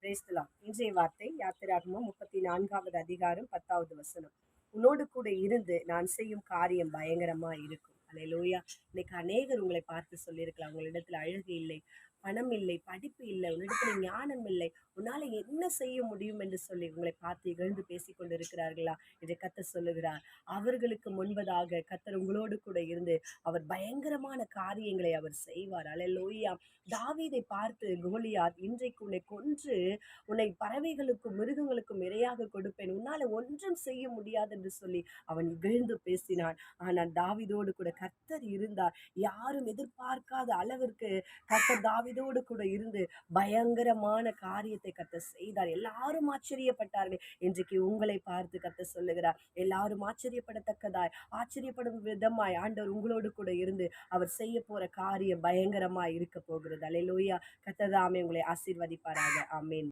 Praise the Lord. இன்றைய வார்த்தை யாத்திராகமம் 34வது அதிகாரம் 10வது வசனம். உன்னோடு கூட இருந்து நான் செய்யும் காரியம் பயங்கரமா இருக்கும். அல்லேலூயா. இன்னைக்கு அநேகர் உங்களை பார்த்து சொல்லியிருக்கலாம், உங்களிடத்துல அழகு இல்லை, பணம் இல்லை, படிப்பு இல்லை, உன்னிடத்துல ஞானம் இல்லை, உன்னால என்ன செய்ய முடியும் என்று சொல்லி உங்களை பார்த்து இகழ்ந்து பேசிக் கொண்டு இருக்கிறார்களா என்று கர்த்தர் சொல்லுகிறார். அவர்களுக்கு முன்பதாக கர்த்தர் உங்களோடு கூட இருந்து அவர் பயங்கரமான காரியங்களை அவர் செய்வார். அல்லேலூயா. தாவீதை பார்த்து கோலியாத், இன்றைக்கு உன்னை கொன்று உன்னை பறவைகளுக்கும் மிருகங்களுக்கும் இரையாக கொடுப்பேன், உன்னால ஒன்றும் செய்ய முடியாது என்று சொல்லி அவன் இகழ்ந்து பேசினான். ஆனால் தாவீதோடு கூட கர்த்தர் இருந்தார். யாரும் எதிர்பார்க்காத அளவிற்கு கர்த்தர் தாவீதோடு கூட இருந்து பயங்கரமான காரியத்தை கர்த்தர் செய்தார். எல்லாரும் ஆச்சரியப்பட்டார்கள். இன்றைக்கு உங்களை பார்த்து கர்த்தர் சொல்லுகிறார், எல்லாரும் ஆச்சரியப்படத்தக்கதாய், ஆச்சரியப்படும் விதமாய் ஆண்டவர் உங்களோடு கூட இருந்து அவர் செய்ய போற காரியம் பயங்கரமாய் இருக்க போகிறது. அல்லேலூயா. கர்த்தர் தாமே உங்களை ஆசீர்வதிப்பாராக. ஆமென்.